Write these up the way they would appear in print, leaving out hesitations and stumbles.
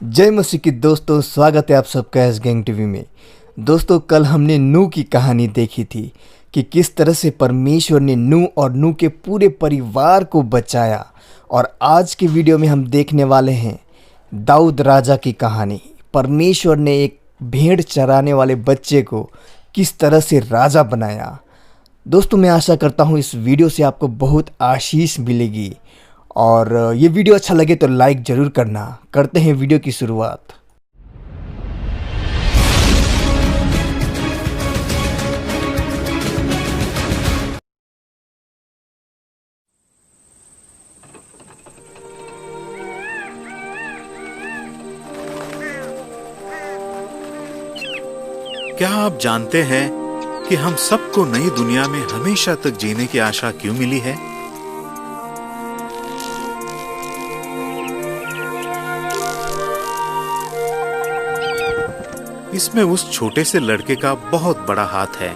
जय मसीह की दोस्तों, स्वागत है आप सबका एस गैंग टीवी में। दोस्तों, कल हमने नूह की कहानी देखी थी कि किस तरह से परमेश्वर ने नूह और नूह के पूरे परिवार को बचाया। और आज के वीडियो में हम देखने वाले हैं दाऊद राजा की कहानी। परमेश्वर ने एक भेड़ चराने वाले बच्चे को किस तरह से राजा बनाया। दोस्तों, मैं आशा करता हूँ इस वीडियो से आपको बहुत आशीष मिलेगी और ये वीडियो अच्छा लगे तो लाइक ज़रूर करना। करते हैं वीडियो की शुरुआत। क्या आप जानते हैं कि हम सबको नई दुनिया में हमेशा तक जीने की आशा क्यों मिली है? इसमें उस छोटे से लड़के का बहुत बड़ा हाथ है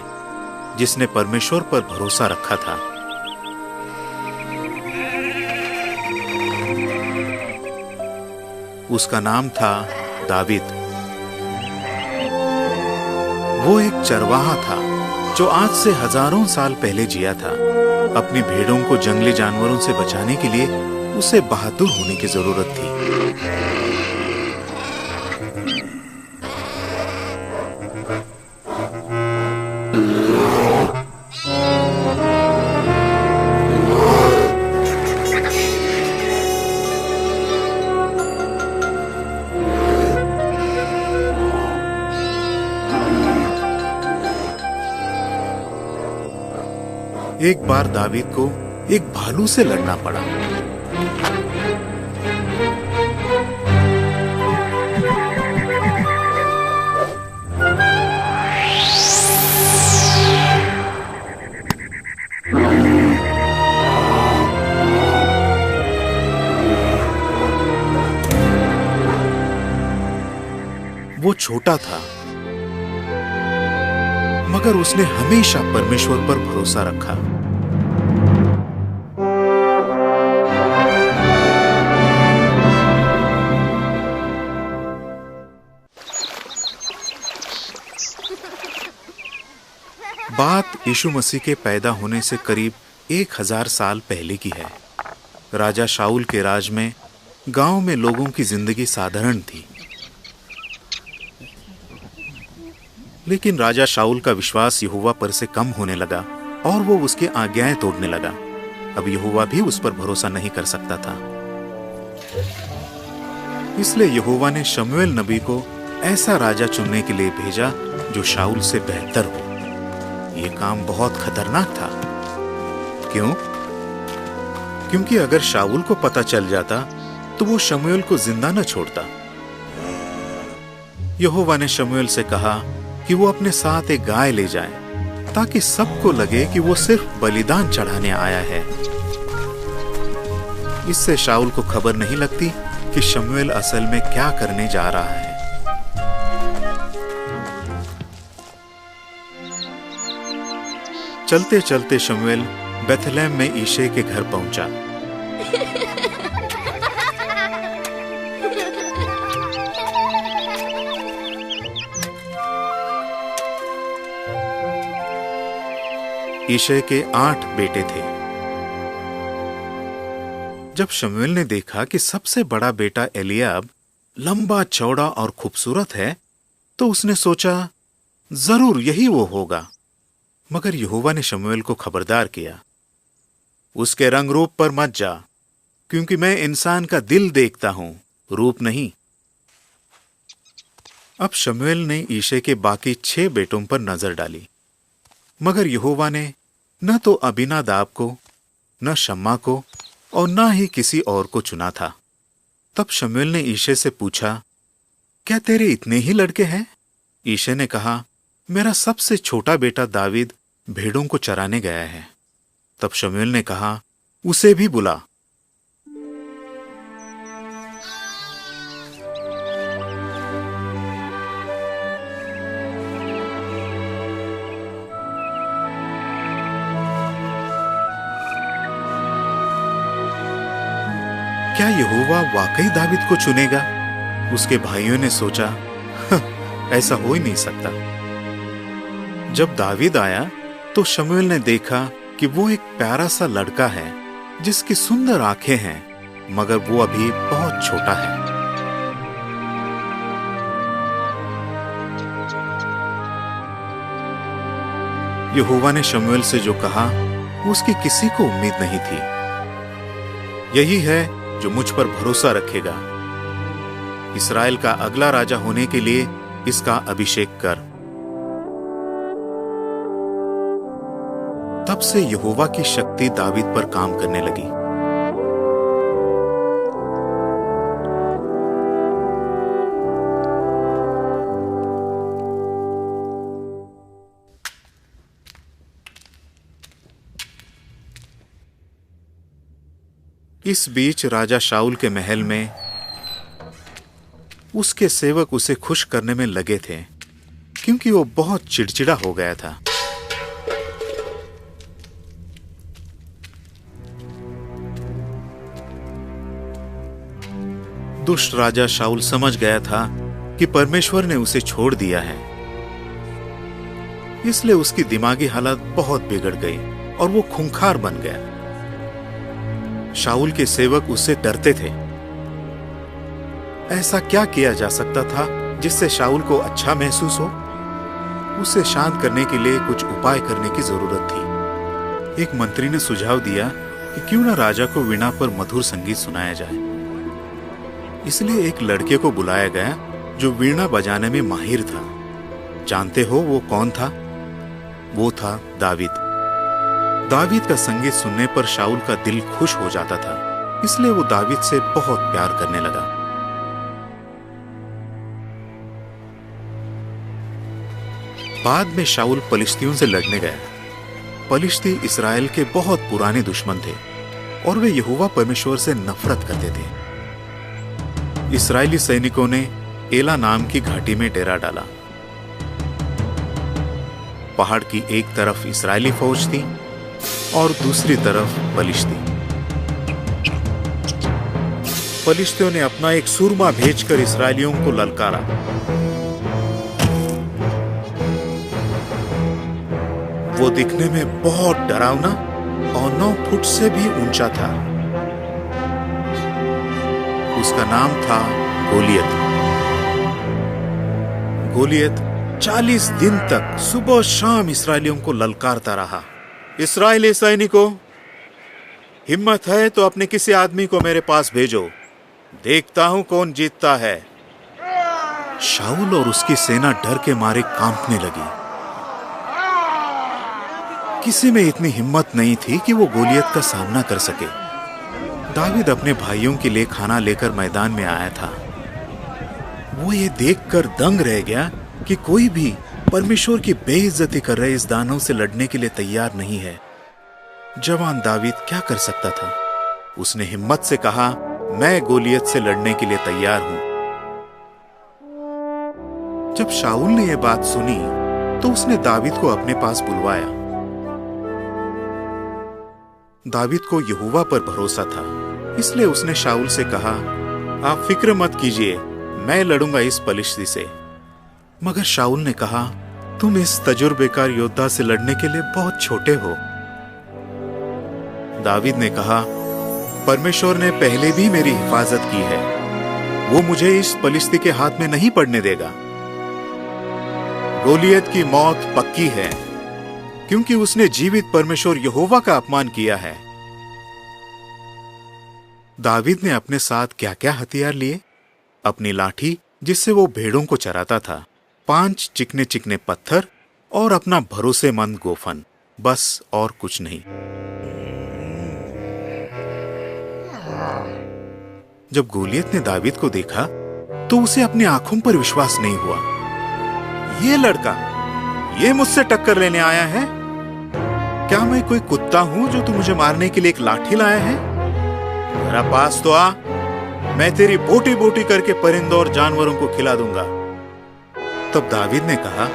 जिसने परमेश्वर पर भरोसा रखा था। उसका नाम था दावीद। वो एक चरवाहा था जो आज से हजारों साल पहले जिया था। अपनी भेड़ों को जंगली जानवरों से बचाने के लिए उसे बहादुर होने की जरूरत थी। एक बार दावीद को एक भालू से लड़ना पड़ा। वो छोटा था मगर उसने हमेशा परमेश्वर पर भरोसा रखा। बात यीशु मसीह के पैदा होने से करीब 1000 साल पहले की है। राजा शाऊल के राज में गांव में लोगों की जिंदगी साधारण थी, लेकिन राजा शाऊल का विश्वास यहोवा पर से कम होने लगा और वो उसके आज्ञाएं तोड़ने लगा। अब यहोवा भी उस पर भरोसा नहीं कर सकता था। इसलिए यहोवा ने शमूएल नबी को ऐसा राजा चुनने के लिए भेजा जो शाऊल से बेहतर हो। ये काम बहुत खतरनाक था। क्यों? क्योंकि अगर शाऊल को पता चल जाता तो वो शमूएल को जिंदा न छोड़ता। यहोवा ने शमूएल से कहा कि वो अपने साथ एक गाय ले जाए ताकि सबको लगे कि वो सिर्फ बलिदान चढ़ाने आया है। इससे शाऊल को खबर नहीं लगती कि शमूएल असल में क्या करने जा रहा है। चलते चलते शमूएल बेथलेहम में यिशै के घर पहुंचा। यिशै के 8 बेटे थे। जब शमूएल ने देखा कि सबसे बड़ा बेटा एलियाब लंबा चौड़ा और खूबसूरत है तो उसने सोचा जरूर यही वो होगा। मगर यहोवा ने शमूएल को खबरदार किया, उसके रंग रूप पर मत जा, क्योंकि मैं इंसान का दिल देखता हूं, रूप नहीं। अब शमूएल ने यिशै के बाकी 6 बेटों पर नजर डाली, मगर यहोवा ने न तो अबीनादाब को, न शम्मा को और न ही किसी और को चुना था। तब शमूएल ने यिशै से पूछा, क्या तेरे इतने ही लड़के हैं? यिशै ने कहा, मेरा सबसे छोटा बेटा दावीद भेड़ों को चराने गया है। तब शमूएल ने कहा, उसे भी बुला। क्या यहोवा वाकई दावीद को चुनेगा? उसके भाइयों ने सोचा, ऐसा हो ही नहीं सकता। जब दावीद आया तो शमूएल ने देखा कि वो एक प्यारा सा लड़का है जिसकी सुंदर आंखें हैं, मगर वो अभी बहुत छोटा है। यहोवा ने शमूएल से जो कहा उसकी किसी को उम्मीद नहीं थी। यही है जो मुझ पर भरोसा रखेगा। इस्राएल का अगला राजा होने के लिए इसका अभिषेक कर। तब से यहोवा की शक्ति दावीद पर काम करने लगी। इस बीच राजा शाऊल के महल में उसके सेवक उसे खुश करने में लगे थे, क्योंकि वो बहुत चिड़चिड़ा हो गया था। दुष्ट राजा शाऊल समझ गया था कि परमेश्वर ने उसे छोड़ दिया है, इसलिए उसकी दिमागी हालत बहुत बिगड़ गई और वो खूंखार बन गया। शाऊल के सेवक उससे डरते थे। ऐसा क्या किया जा सकता था जिससे शाऊल को अच्छा महसूस हो? उसे शांत करने के लिए कुछ उपाय करने की जरूरत थी। एक मंत्री ने सुझाव दिया कि क्यों न राजा को वीणा पर मधुर संगीत सुनाया जाए। इसलिए एक लड़के को बुलाया गया जो वीणा बजाने में माहिर था। जानते हो वो कौन था? वो था दावीद। दावीद का संगीत सुनने पर शाऊल का दिल खुश हो जाता था, इसलिए वो दावीद से बहुत प्यार करने लगा। बाद में शाऊल पलिश्तियों से लड़ने गया। पलिश्ती इस्राएल के बहुत पुराने दुश्मन थे और वे यहोवा परमेश्वर से नफरत करते थे। इस्राएली सैनिकों ने एला नाम की घाटी में डेरा डाला। पहाड़ की एक तरफ इस्राएली फौज थी और दूसरी तरफ पलिश्ती। पलिश्तियों ने अपना एक सूरमा भेजकर इस्राएलियों को ललकारा। वो दिखने में बहुत डरावना और 9 फुट से भी ऊंचा था। उसका नाम था गोलियत। गोलियत 40 दिन तक सुबह शाम इस्राएलियों को ललकारता रहा। इस्राएली सैनिकों, हिम्मत है तो अपने किसी आदमी को मेरे पास भेजो, देखता हूं कौन जीतता है। शाऊल और उसकी सेना डर के मारे कांपने लगी। किसी में इतनी हिम्मत नहीं थी कि वो गोलियत का सामना कर सके। दावीद अपने भाइयों के लिए खाना लेकर मैदान में आया था। वो ये देखकर दंग रह गया कि कोई भी परमेश्वर की बेइज्जती कर रहे इस दानव से लड़ने के लिए तैयार नहीं है। जवान दावीद क्या कर सकता था? उसने हिम्मत से कहा, मैं गोलियत से लड़ने के लिए तैयार हूं। जब शाऊल ने यह बात सुनी तो उसने दावीद को अपने पास बुलवाया। दावीद को यहोवा पर भरोसा था, इसलिए उसने शाऊल से कहा, आप फिक्र मत कीजिए, मैं लड़ूंगा इस पलिश्ती से। मगर शाऊल ने कहा, तुम इस तजुर्बेकार योद्धा से लड़ने के लिए बहुत छोटे हो। दावीद ने कहा, परमेश्वर ने पहले भी मेरी हिफाजत की है, वो मुझे इस पलिश्ती के हाथ में नहीं पड़ने देगा। गोलियत की मौत पक्की है, क्योंकि उसने जीवित परमेश्वर यहोवा का अपमान किया है। दावीद ने अपने साथ क्या क्या हथियार लिए? अपनी लाठी जिससे वो भेड़ों को चराता था, 5 चिकने चिकने पत्थर और अपना भरोसेमंद गोफन, बस और कुछ नहीं। जब गोलियत ने दावीद को देखा तो उसे अपनी आंखों पर विश्वास नहीं हुआ। ये लड़का, ये मुझसे टक्कर लेने आया है? क्या मैं कोई कुत्ता हूं जो तू मुझे मारने के लिए एक लाठी लाया है? मेरा पास तो आ, मैं तेरी बोटी बोटी करके परिंदों और जानवरों को खिला दूंगा। तब दावीद ने कहा,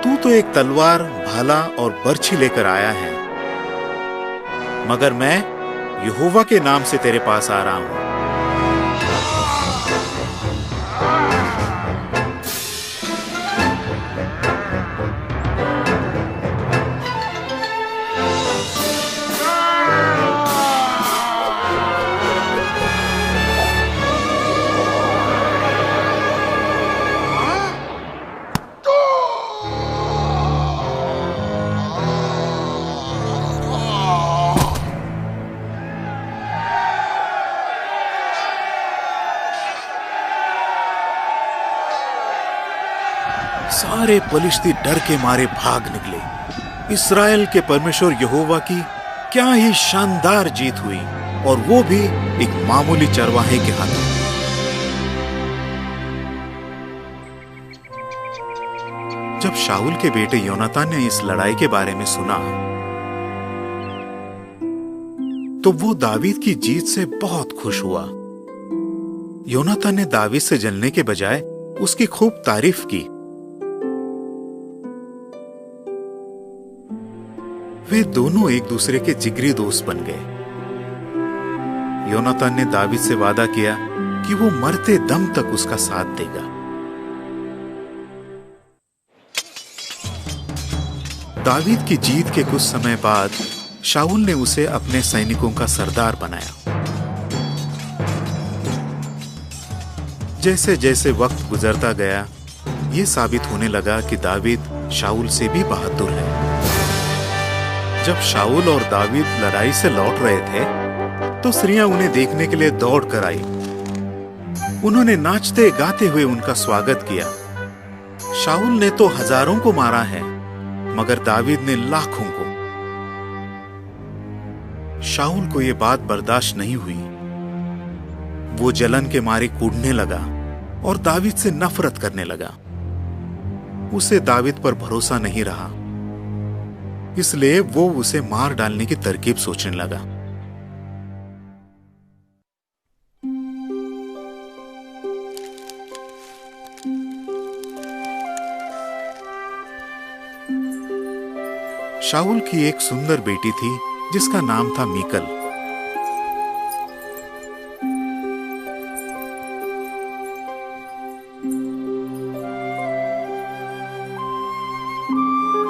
तू तो एक तलवार, भाला और बर्छी लेकर आया है, मगर मैं यहोवा के नाम से तेरे पास आ रहा हूं। सारे पलिश्ती डर के मारे भाग निकले। इस्राएल के परमेश्वर यहोवा की क्या ही शानदार जीत हुई, और वो भी एक मामूली चरवाहे के हाथों। जब शाऊल के बेटे योनातान ने इस लड़ाई के बारे में सुना तो वो दावीद की जीत से बहुत खुश हुआ। योनातान ने दावीद से जलने के बजाय उसकी खूब तारीफ की। वे दोनों एक दूसरे के जिगरी दोस्त बन गए। योनातान ने दावीद से वादा किया कि वो मरते दम तक उसका साथ देगा। दावीद की जीत के कुछ समय बाद शाऊल ने उसे अपने सैनिकों का सरदार बनाया। जैसे जैसे वक्त गुजरता गया, ये साबित होने लगा कि दावीद शाऊल से भी बहादुर है। जब शाऊल और दावीद लड़ाई से लौट रहे थे तो स्त्रियां उन्हें देखने के लिए दौड़ कर आई। उन्होंने नाचते गाते हुए उनका स्वागत किया। शाऊल ने तो हजारों को मारा है, मगर दावीद ने लाखों को। शाऊल को यह बात बर्दाश्त नहीं हुई। वो जलन के मारे कूदने लगा और दावीद से नफरत करने लगा। उसे दावीद पर भरोसा नहीं रहा, इसलिए वो उसे मार डालने की तरकीब सोचने लगा। शाऊल की एक सुंदर बेटी थी जिसका नाम था मीकल।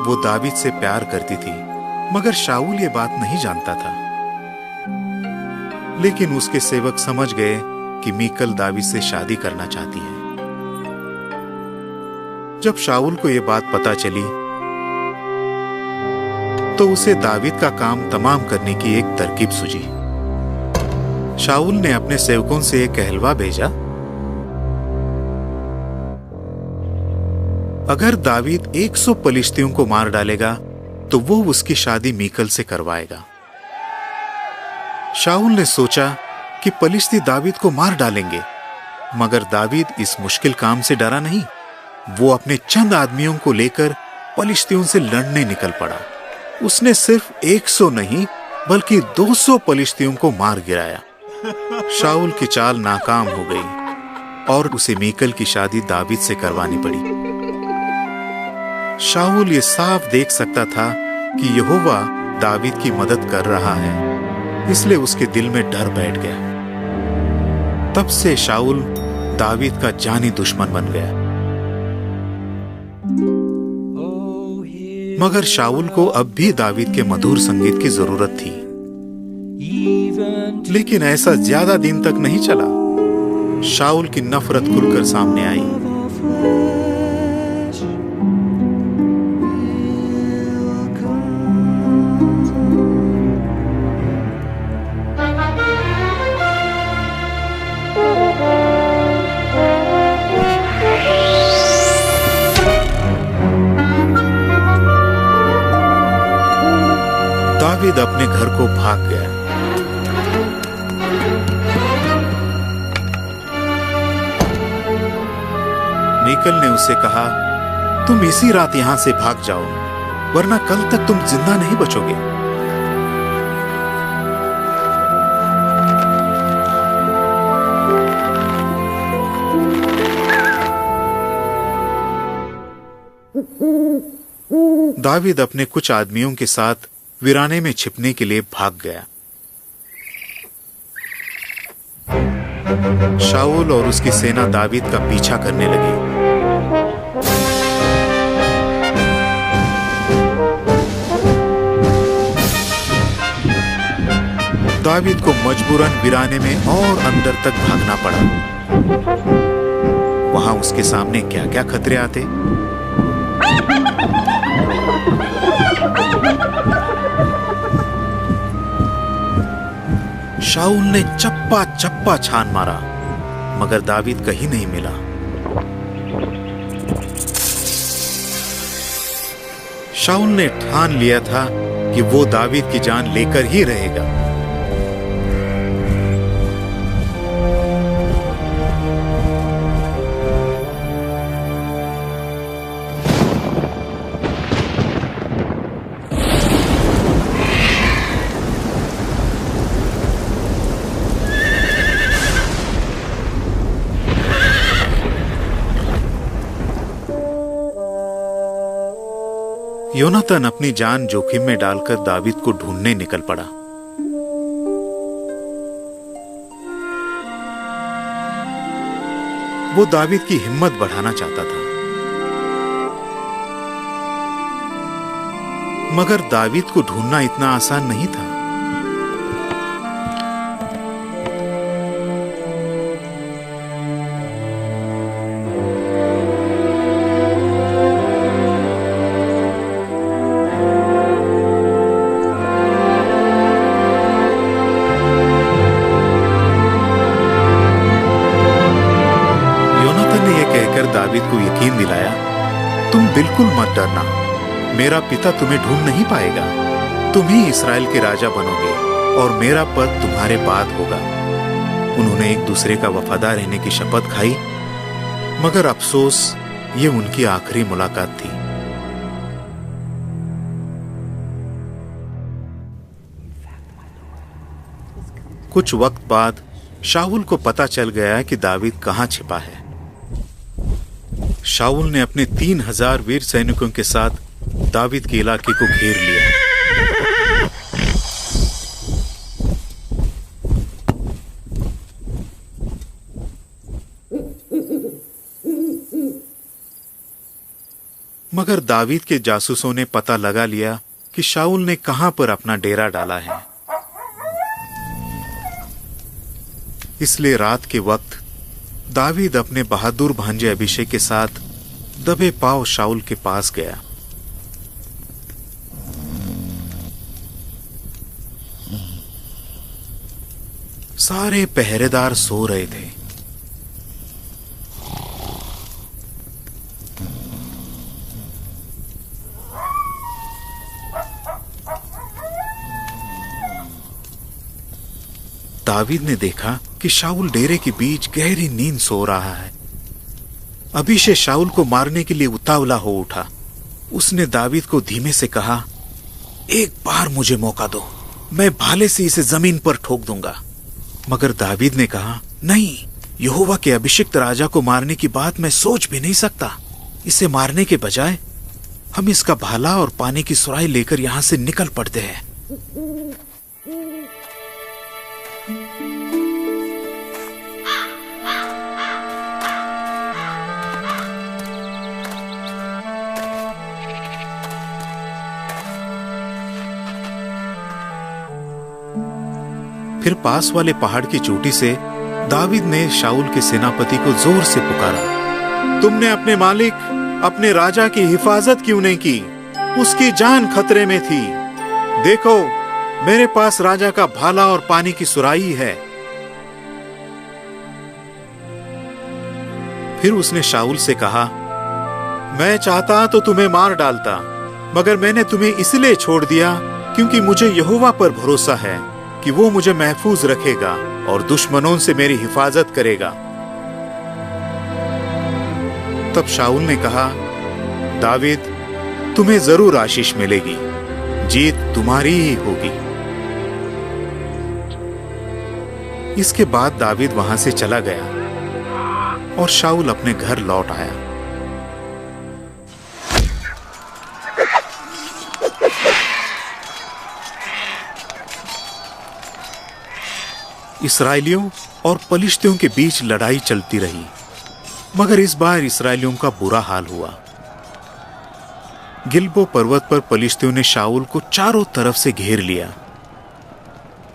वो दावीद से प्यार करती थी, मगर शाऊल ये बात नहीं जानता था। लेकिन उसके सेवक समझ गए कि मीकल दावीद से शादी करना चाहती है। जब शाऊल को यह बात पता चली तो उसे दावीद का काम तमाम करने की एक तरकीब सूझी। शाऊल ने अपने सेवकों से एक कहलवा भेजा, अगर दावीद 100 पलिश्तियों को मार डालेगा तो वो उसकी शादी मीकल से करवाएगा। शाऊल ने सोचा कि पलिश्ती दावीद को मार डालेंगे, मगर दावीद इस मुश्किल काम से डरा नहीं। वो अपने चंद आदमियों को लेकर पलिश्तियों से लड़ने निकल पड़ा। उसने सिर्फ 100 नहीं बल्कि 200 पलिश्तियों को मार गिराया। शाऊल की चाल नाकाम हो गई और उसे मीकल की शादी दावीद से करवानी पड़ी। शाऊल ये साफ देख सकता था कि यहोवा दावीद की मदद कर रहा है, इसलिए उसके दिल में डर बैठ गया। तब से शाऊल दावीद का जानी दुश्मन बन गया। मगर शाऊल को अब भी दावीद के मधुर संगीत की जरूरत थी। लेकिन ऐसा ज्यादा दिन तक नहीं चला। शाऊल की नफरत खुलकर सामने आई। दावीद अपने घर को भाग गया। मीकल ने उसे कहा, तुम इसी रात यहां से भाग जाओ, वरना कल तक तुम जिंदा नहीं बचोगे। दावीद अपने कुछ आदमियों के साथ वीराने में छिपने के लिए भाग गया। शाऊल और उसकी सेना दावीद का पीछा करने लगी। दावीद को मजबूरन वीराने में और अंदर तक भागना पड़ा। वहां उसके सामने क्या क्या खतरे आते। शाऊल ने चप्पा चप्पा छान मारा, मगर दावीद कहीं नहीं मिला। शाऊल ने ठान लिया था कि वो दावीद की जान लेकर ही रहेगा। योनातान अपनी जान जोखिम में डालकर दावीद को ढूंढने निकल पड़ा। वो दावीद की हिम्मत बढ़ाना चाहता था, मगर दावीद को ढूंढना इतना आसान नहीं था। दावीद को यकीन दिलाया, तुम बिल्कुल मत डरना, मेरा पिता तुम्हें ढूंढ नहीं पाएगा। तुम ही इस्राएल के राजा बनोगे और मेरा पद तुम्हारे बाद होगा। उन्होंने एक दूसरे का वफादार रहने की शपथ खाई, मगर अफसोस ये उनकी आखिरी मुलाकात थी। कुछ वक्त बाद शाऊल को पता चल गया कि दावीद कहां छिपा है। शाऊल ने अपने 3000 वीर सैनिकों के साथ दावीद के इलाके को घेर लिया। मगर दावीद के जासूसों ने पता लगा लिया कि शाऊल ने कहां पर अपना डेरा डाला है। इसलिए रात के वक्त दावीद अपने बहादुर भांजे अभिषेक के साथ दबे पांव शाऊल के पास गया। सारे पहरेदार सो रहे थे। दावीद ने देखा कि शाऊल डेरे के बीच गहरी नींद सो रहा है। अभिषेक शाऊल को मारने के लिए उतावला हो उठा। उसने दावीद को धीमे से कहा, एक बार मुझे मौका दो, मैं भाले से इसे जमीन पर ठोक दूंगा। मगर दावीद ने कहा, नहीं, यहोवा के अभिषिक्त राजा को मारने की बात मैं सोच भी नहीं सकता। इसे मारने के बजाय हम इसका भाला और पानी की सुराही लेकर यहां से निकल पड़ते हैं। फिर पास वाले पहाड़ की चोटी से दावीद ने शाऊल के सेनापति को जोर से पुकारा, तुमने अपने मालिक, अपने राजा की हिफाजत क्यों नहीं की? उसकी जान खतरे में थी। देखो, मेरे पास राजा का भाला और पानी की सुराही है। फिर उसने शाऊल से कहा, मैं चाहता तो तुम्हें मार डालता, मगर मैंने तुम्हें इसलिए छोड़ दिया क्योंकि मुझे यहोवा पर भरोसा है कि वो मुझे महफूज रखेगा और दुश्मनों से मेरी हिफाजत करेगा। तब शाऊल ने कहा, दावीद, तुम्हें जरूर आशीष मिलेगी, जीत तुम्हारी ही होगी। इसके बाद दावीद वहां से चला गया और शाऊल अपने घर लौट आया। इस्राएलियों और पलिश्तियों के बीच लड़ाई चलती रही, मगर इस बार इस्राएलियों का बुरा हाल हुआ। गिलबो पर्वत पर पलिश्तियों ने शाऊल को चारों तरफ से घेर लिया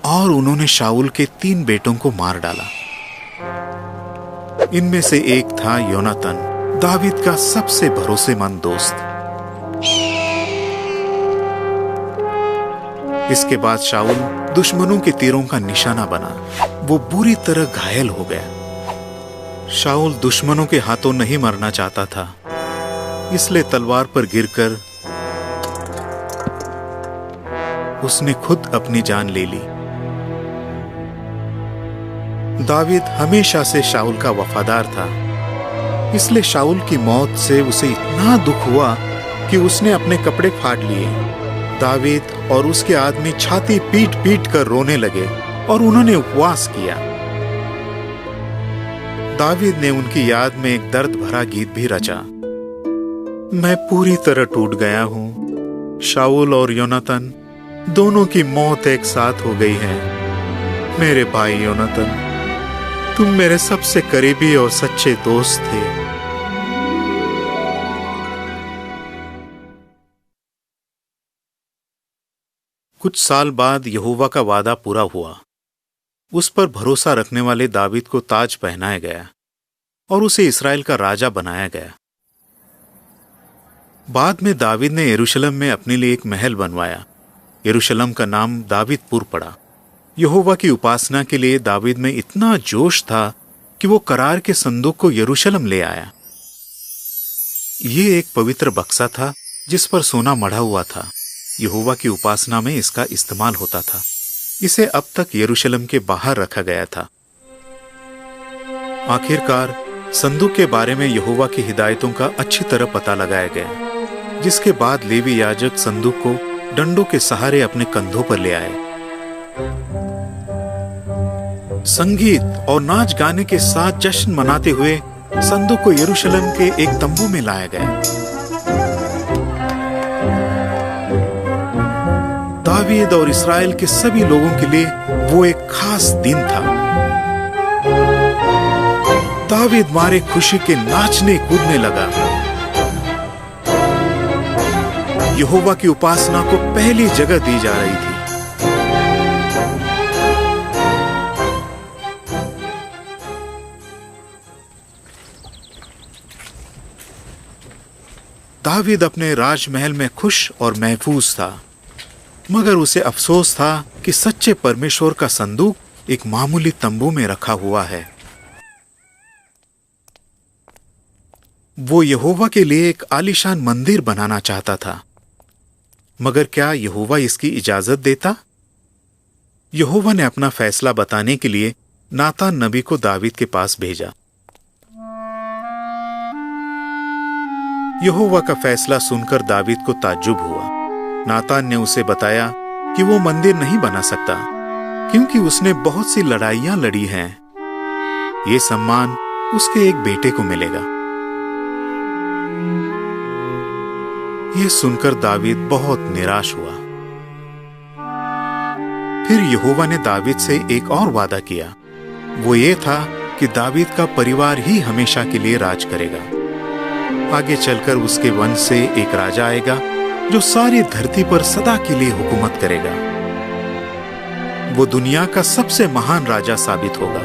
और उन्होंने शाऊल के 3 बेटों को मार डाला। इनमें से एक था योनातान, दावीद का सबसे भरोसेमंद दोस्त। इसके बाद शाऊल दुश्मनों के तीरों का निशाना बना। वो बुरी तरह घायल हो गया। शाऊल दुश्मनों के हाथों नहीं मरना चाहता था, इसलिए तलवार पर गिरकर उसने खुद अपनी जान ले ली। दावीद हमेशा से शाऊल का वफादार था, इसलिए शाऊल की मौत से उसे इतना दुख हुआ कि उसने अपने कपड़े फाड़ लिए। दावीद और उसके आदमी छाती पीट पीट कर रोने लगे और उन्होंने उपवास किया। दावीद ने उनकी याद में एक दर्द भरा गीत भी रचा। मैं पूरी तरह टूट गया हूं, शाऊल और योनातान दोनों की मौत एक साथ हो गई है। मेरे भाई योनातान, तुम मेरे सबसे करीबी और सच्चे दोस्त थे। कुछ साल बाद यहोवा का वादा पूरा हुआ। उस पर भरोसा रखने वाले दावीद को ताज पहनाया गया और उसे इस्राएल का राजा बनाया गया। बाद में दावीद ने यरूशलेम में अपने लिए एक महल बनवाया। यरूशलेम का नाम दावीदपुर पड़ा। यहोवा की उपासना के लिए दावीद में इतना जोश था कि वो करार के संदूक को यरूशलेम ले आया। ये एक पवित्र बक्सा था जिस पर सोना मढ़ा हुआ था। यहोवा की उपासना में इसका इस्तेमाल होता था। इसे अब तक यरूशलेम के बाहर रखा गया था। आखिरकार संदूक के बारे में यहोवा की हिदायतों का अच्छी तरह पता लगाया गया, जिसके बाद लेवी याजक संदूक को डंडों के सहारे अपने कंधों पर ले आए। संगीत और नाच गाने के साथ जश्न मनाते हुए संदूक को यरूशलेम के एक तंबू में लाया गया। दावीद और इस्राएल के सभी लोगों के लिए वो एक खास दिन था। दावीद मारे खुशी के नाचने कूदने लगा। यहोवा की उपासना को पहली जगह दी जा रही थी। दावीद अपने राजमहल में खुश और महफूज था, मगर उसे अफसोस था कि सच्चे परमेश्वर का संदूक एक मामूली तंबू में रखा हुआ है। वो यहोवा के लिए एक आलीशान मंदिर बनाना चाहता था, मगर क्या यहोवा इसकी इजाजत देता? यहोवा ने अपना फैसला बताने के लिए नातान नबी को दावीद के पास भेजा। यहोवा का फैसला सुनकर दावीद को ताज्जुब हुआ। नातान ने उसे बताया कि वो मंदिर नहीं बना सकता, क्योंकि उसने बहुत सी लड़ाइयां लड़ी हैं। ये सम्मान उसके एक बेटे को मिलेगा। यह सुनकर दावीद बहुत निराश हुआ। फिर यहोवा ने दावीद से एक और वादा किया। वो ये था कि दावीद का परिवार ही हमेशा के लिए राज करेगा। आगे चलकर उसके वंश से एक राजा आएगा जो सारी धरती पर सदा के लिए हुकूमत करेगा। वो दुनिया का सबसे महान राजा साबित होगा।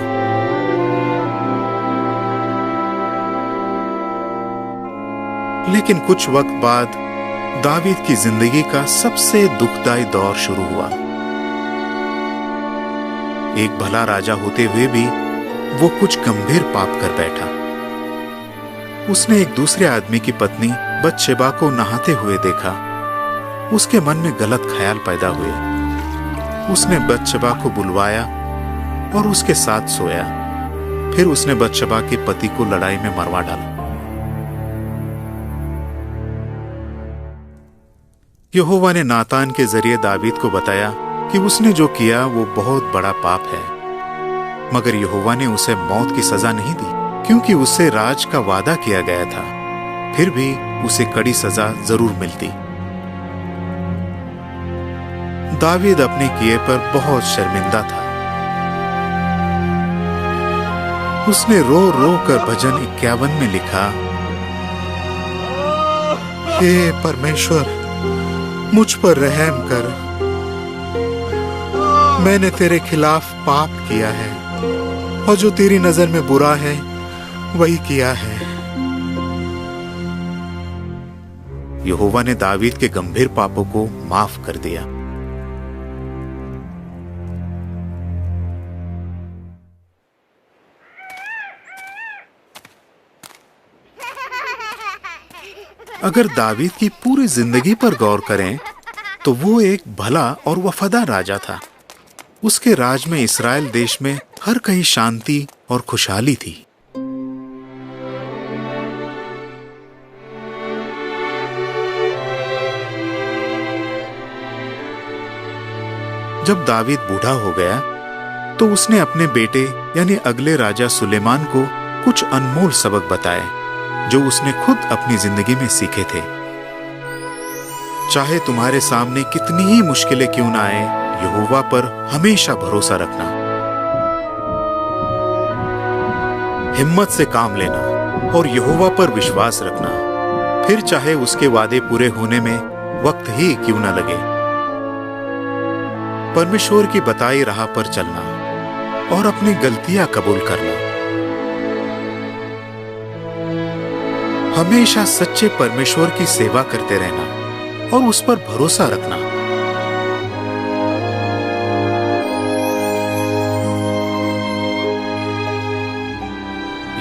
लेकिन कुछ वक्त बाद दावीद की जिंदगी का सबसे दुखदायी दौर शुरू हुआ। एक भला राजा होते हुए भी वो कुछ गंभीर पाप कर बैठा। उसने एक दूसरे आदमी की पत्नी बतशेबा को नहाते हुए देखा। उसके मन में गलत ख्याल पैदा हुए। उसने बतशेबा को बुलवाया और उसके साथ सोया। फिर उसने बतशेबा के पति को लड़ाई में मरवा डाला। यहोवा ने नातान के जरिए दावीद को बताया कि उसने जो किया वो बहुत बड़ा पाप है, मगर यहोवा ने उसे मौत की सजा नहीं दी, क्योंकि उससे राज का वादा किया गया था। फिर भी उसे कड़ी सजा जरूर मिलती। दावीद अपने किए पर बहुत शर्मिंदा था। उसने रो रो कर भजन 51 में लिखा, हे परमेश्वर, मुझ पर रहम कर। मैंने तेरे खिलाफ पाप किया है और जो तेरी नजर में बुरा है वही किया है। यहोवा ने दावीद के गंभीर पापों को माफ कर दिया। अगर दावीद की पूरी जिंदगी पर गौर करें तो वो एक भला और वफादार राजा था। उसके राज में इस्राएल देश में हर कहीं शांति और खुशहाली थी। जब दावीद बूढ़ा हो गया तो उसने अपने बेटे यानी अगले राजा सुलेमान को कुछ अनमोल सबक बताए जो उसने खुद अपनी जिंदगी में सीखे थे। चाहे तुम्हारे सामने कितनी ही मुश्किलें क्यों ना आए, यहोवा पर हमेशा भरोसा रखना, हिम्मत से काम लेना और यहोवा पर विश्वास रखना, फिर चाहे उसके वादे पूरे होने में वक्त ही क्यों ना लगे। परमेश्वर की बताई राह पर चलना और अपनी गलतियां कबूल करना। हमेशा सच्चे परमेश्वर की सेवा करते रहना और उस पर भरोसा रखना।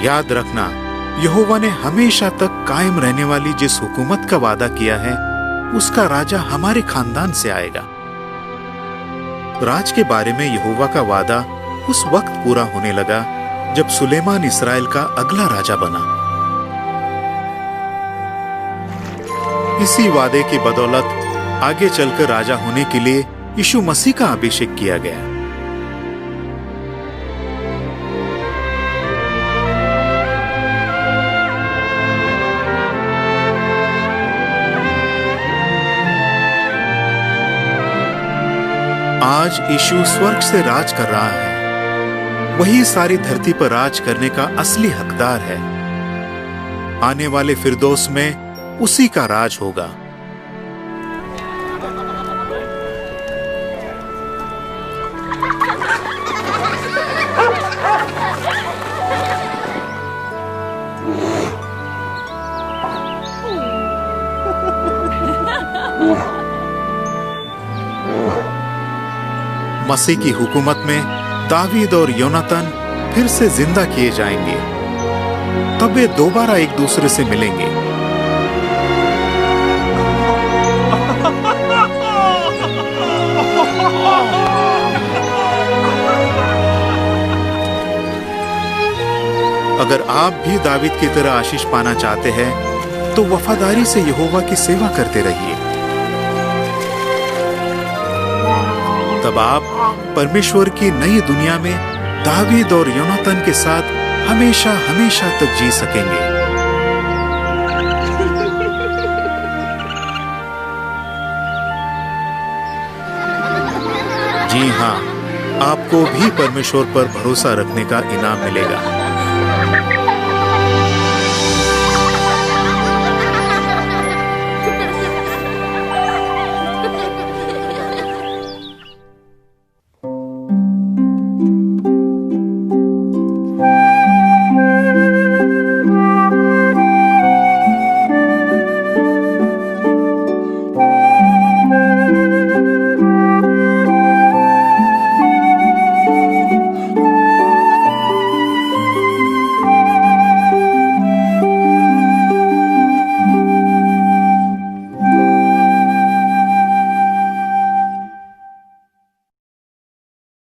याद रखना, यहोवा ने हमेशा तक कायम रहने वाली जिस हुकूमत का वादा किया है, उसका राजा हमारे खानदान से आएगा। राज के बारे में यहोवा का वादा उस वक्त पूरा होने लगा जब सुलेमान इस्राएल का अगला राजा बना। इसी वादे की बदौलत आगे चलकर राजा होने के लिए यीशु मसीह का अभिषेक किया गया। आज यीशु स्वर्ग से राज कर रहा है। वही सारी धरती पर राज करने का असली हकदार है। आने वाले फिरदौस में उसी का राज होगा। मसीह की हुकूमत में दावीद और योनातान फिर से जिंदा किए जाएंगे। तब वे दोबारा एक दूसरे से मिलेंगे। अगर आप भी दावीद की तरह आशीष पाना चाहते हैं तो वफादारी से यहोवा की सेवा करते रहिए। तब आप परमेश्वर की नई दुनिया में दावीद और योनातान के साथ हमेशा हमेशा तक जी सकेंगे। जी हाँ, आपको भी परमेश्वर पर भरोसा रखने का इनाम मिलेगा।